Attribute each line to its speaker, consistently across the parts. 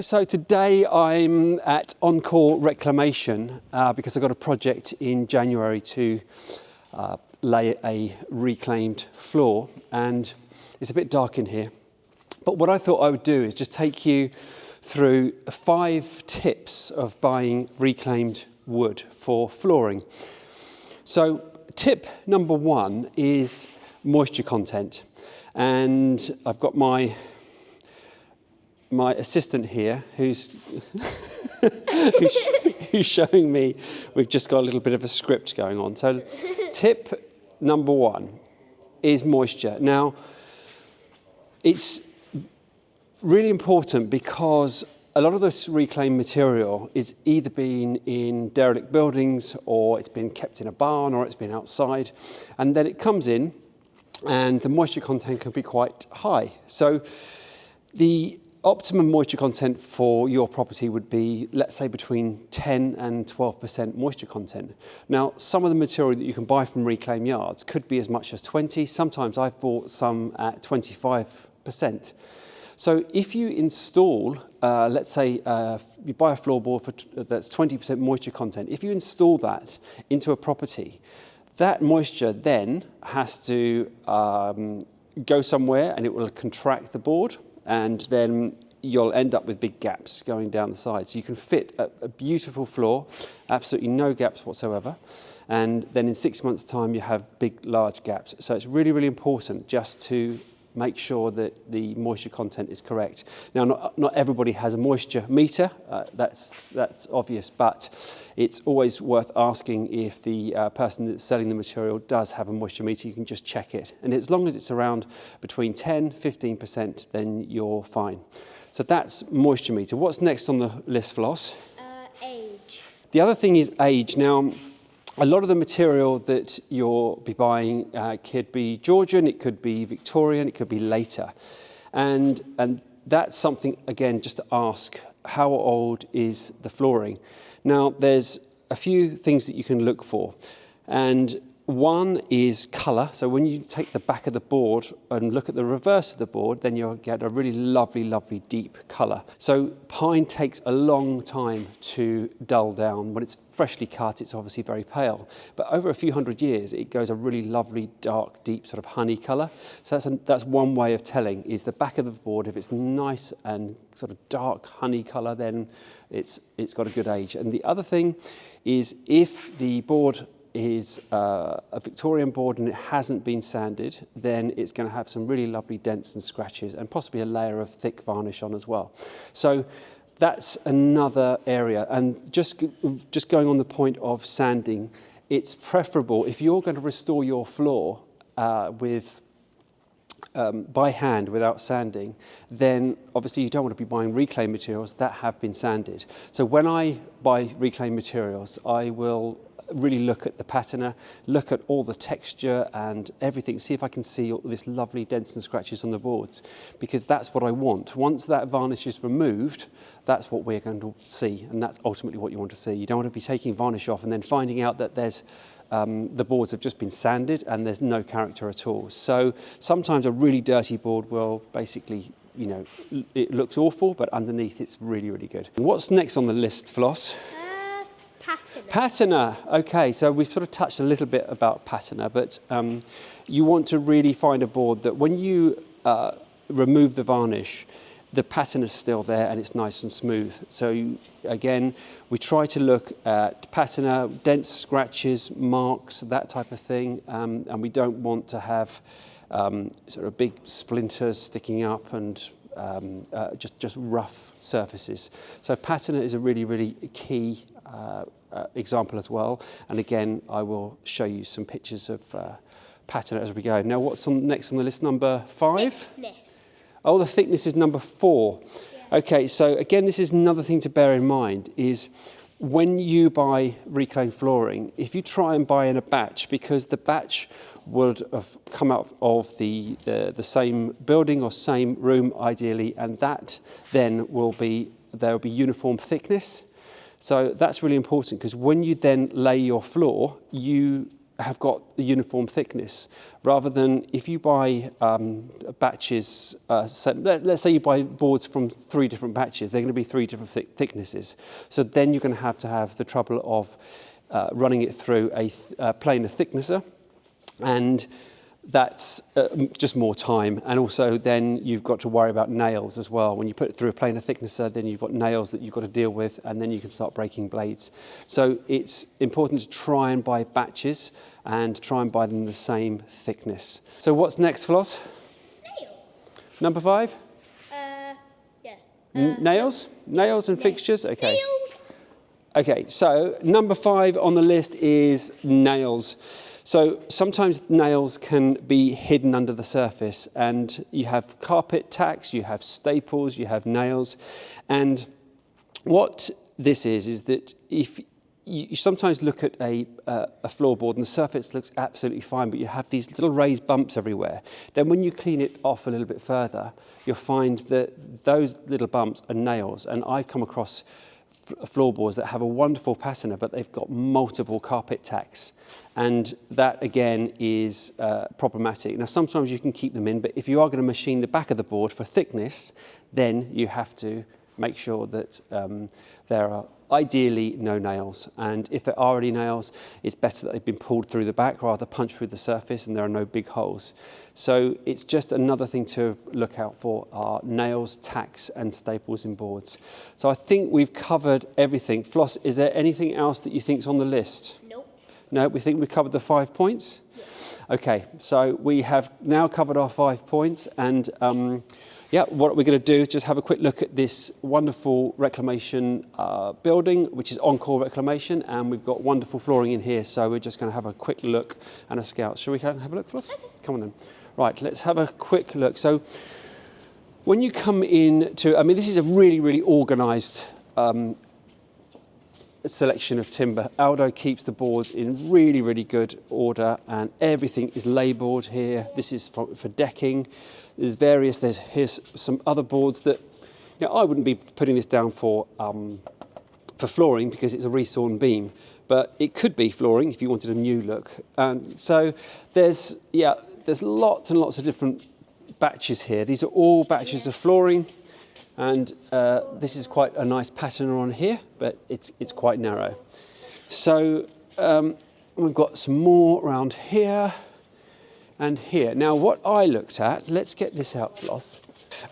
Speaker 1: So today I'm at Encore Reclamation because I've got a project in January to lay a reclaimed floor, and it's a bit dark in here. But what I thought I would do is just take you through 5 tips of buying reclaimed wood for flooring. So tip number 1 is moisture content, and I've got my assistant here who's showing me. We've just got a little bit of a script going on. So tip number 1 is moisture. Now, it's really important because a lot of this reclaimed material is either been in derelict buildings, or it's been kept in a barn, or it's been outside, and then it comes in and the moisture content can be quite high. So the optimum moisture content for your property would be, let's say, between 10 and 12% moisture content. Now, some of the material that you can buy from reclaim yards could be as much as 20. Sometimes I've bought some at 25%. So if you install, let's say you buy a floorboard that's 20% moisture content, if you install that into a property, that moisture then has to go somewhere, and it will contract the board, and then you'll end up with big gaps going down the side. So you can fit a beautiful floor, absolutely no gaps whatsoever, and then in 6 months' time you have big, large gaps. So it's really, really important just to make sure that the moisture content is correct. Now, not everybody has a moisture meter, that's obvious, but it's always worth asking if the person that's selling the material does have a moisture meter. You can just check it, and as long as it's around between 10–15%, then you're fine. So that's moisture meter. What's next on the list, Floss?
Speaker 2: Age.
Speaker 1: The other thing is age. Now, a lot of the material that you'll be buying could be Georgian, it could be Victorian, it could be later. And that's something, again, just to ask, how old is the flooring? Now, there's a few things that you can look for. And one is colour. So when you take the back of the board and look at the reverse of the board, then you'll get a really lovely, lovely deep colour. So pine takes a long time to dull down. When it's freshly cut, it's obviously very pale. But over a few hundred years, it goes a really lovely, dark, deep sort of honey colour. So that's one way of telling, is the back of the board. If it's nice and sort of dark honey colour, then it's got a good age. And the other thing is, if the board is a Victorian board and it hasn't been sanded, then it's going to have some really lovely dents and scratches, and possibly a layer of thick varnish on as well. So that's another area. And just going on the point of sanding, it's preferable, if you're going to restore your floor by hand without sanding, then obviously you don't want to be buying reclaimed materials that have been sanded. So when I buy reclaimed materials, I will really look at the patina, look at all the texture and everything, see if I can see all this lovely dents and scratches on the boards, because that's what I want. Once that varnish is removed, that's what we're going to see, and that's ultimately what you want to see. You don't want to be taking varnish off and then finding out that there's the boards have just been sanded and there's no character at all. So sometimes a really dirty board will basically, you know, it looks awful, but underneath it's really, really good. What's next on the list, Floss?
Speaker 2: Patina.
Speaker 1: Patina. Okay, so we've sort of touched a little bit about patina, but you want to really find a board that when you remove the varnish, the patina is still there and it's nice and smooth. So again, we try to look at patina, dense scratches, marks, that type of thing, and we don't want to have sort of big splinters sticking up and just rough surfaces. So patina is a really, really key example as well. And again, I will show you some pictures of patina as we go. Now, what's next on the list? Number 5?
Speaker 2: Thickness.
Speaker 1: Oh, the thickness is number 4. Yeah. Okay, so again, this is another thing to bear in mind, is when you buy reclaimed flooring, if you try and buy in a batch, because the batch would have come out of the same building or same room ideally, and that then there will be uniform thickness. So that's really important, because when you then lay your floor, you have got a uniform thickness, rather than if you buy batches, so let's say you buy boards from 3 different batches, they're going to be 3 different thicknesses. So then you're going to have the trouble of running it through a planer thicknesser, and that's just more time. And also then you've got to worry about nails as well. When you put it through a planer thicknesser, then you've got nails that you've got to deal with, and then you can start breaking blades. So it's important to try and buy batches and try and buy them the same thickness. So what's next, Floss?
Speaker 2: Nail.
Speaker 1: Number 5?
Speaker 2: Yeah.
Speaker 1: Nails? Nails and fixtures? Okay.
Speaker 2: Nails.
Speaker 1: Okay, so number 5 on the list is nails. So sometimes nails can be hidden under the surface, and you have carpet tacks, you have staples, you have nails. And what this is that if you sometimes look at a floorboard and the surface looks absolutely fine, but you have these little raised bumps everywhere. Then when you clean it off a little bit further, you'll find that those little bumps are nails. And I've come across floorboards that have a wonderful patina, but they've got multiple carpet tacks. And that again is problematic. Now sometimes you can keep them in, but if you are going to machine the back of the board for thickness, then you have to make sure that there are ideally no nails. And if there are any nails, it's better that they've been pulled through the back rather than punched through the surface and there are no big holes. So it's just another thing to look out for are nails, tacks and staples in boards. So I think we've covered everything. Floss, is there anything else that you think is on the list?
Speaker 2: Nope.
Speaker 1: No, we think we've covered the 5 points?
Speaker 2: Yes.
Speaker 1: Okay, so we have now covered our 5 points, and yeah, what we're going to do is just have a quick look at this wonderful reclamation building, which is Encore Reclamation, and we've got wonderful flooring in here, so we're just going to have a quick look and a scout. Shall we have a look, Floss? Okay. Come on then. Right, let's have a quick look. So when you come in to, I mean, this is a really, really organised selection of timber. Aldo keeps the boards in really, really good order, and everything is labelled here. This is for decking. There's various, here's some other boards that, you know, I wouldn't be putting this down for flooring because it's a resawn beam, but it could be flooring if you wanted a new look. And so there's lots and lots of different batches here. These are all batches of flooring. And this is quite a nice patina on here, but it's quite narrow. So we've got some more around here and here. Now what I looked at, let's get this out, Floss.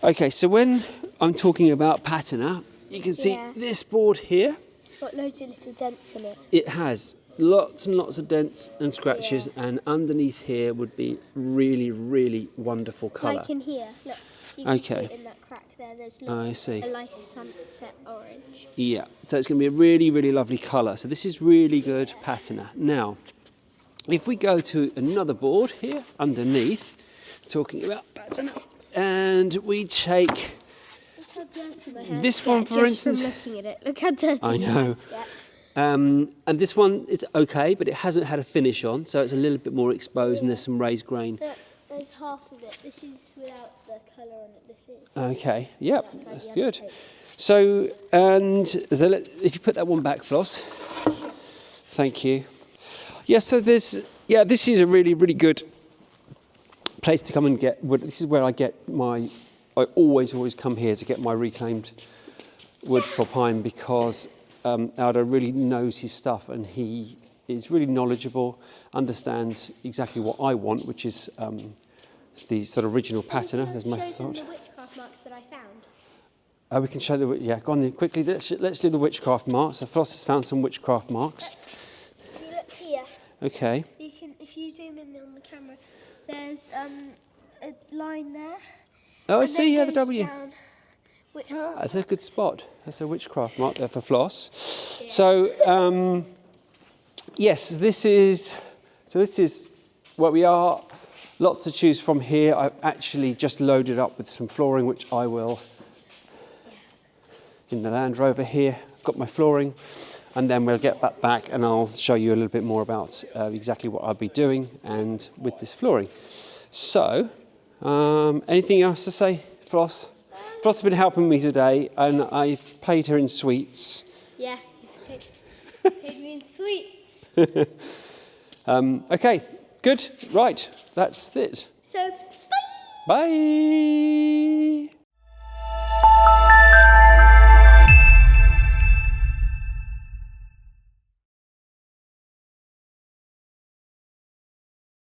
Speaker 1: Okay, so when I'm talking about patina, you can see this board here.
Speaker 2: It's got loads of little dents in it.
Speaker 1: It has lots and lots of dents and scratches, and underneath here would be really, really wonderful colour.
Speaker 2: Like in here, look. You can see it in that crack there. There's a nice sunset orange.
Speaker 1: Yeah, so it's going to be a really, really lovely colour. So this is really good patina. Now, if we go to another board here underneath, talking about patina, and we take
Speaker 2: Look how dirty my hands
Speaker 1: this one, for instance.
Speaker 2: Just from looking at it, look how dirty
Speaker 1: I
Speaker 2: my
Speaker 1: know.
Speaker 2: hands get.
Speaker 1: And this one is okay, but it hasn't had a finish on, so it's a little bit more exposed, and there's some raised grain.
Speaker 2: Look, there's half of it. This is without the colour on it. This is.
Speaker 1: Okay, yep, that's good. So, and if you put that one back, Floss. Thank you. Yeah, so this is a really, really good place to come and get wood. This is where I always come here to get my reclaimed wood for pine, because Aldo really knows his stuff, and he is really knowledgeable, understands exactly what I want, which is the sort of original patina. There's my thought.
Speaker 2: Show them the witchcraft marks that I found.
Speaker 1: We can show go on then, quickly. Let's do the witchcraft marks. So Floss has found some witchcraft marks.
Speaker 2: If you look here.
Speaker 1: Okay.
Speaker 2: You can, if you zoom in on the camera, there's a line there.
Speaker 1: Oh, I see. Yeah, the W.
Speaker 2: That's
Speaker 1: a good spot. That's a witchcraft mark there for Floss. Yeah. So, yes, this is where we are. Lots to choose from here. I've actually just loaded up with some flooring, which I will, in the Land Rover here, got my flooring, and then we'll get that back and I'll show you a little bit more about exactly what I'll be doing and with this flooring. So, anything else to say, Floss? Floss has been helping me today, and I've paid her in sweets.
Speaker 2: Yeah, he's paid me in sweets.
Speaker 1: Okay, good. Right, that's it.
Speaker 2: So,
Speaker 1: Bye.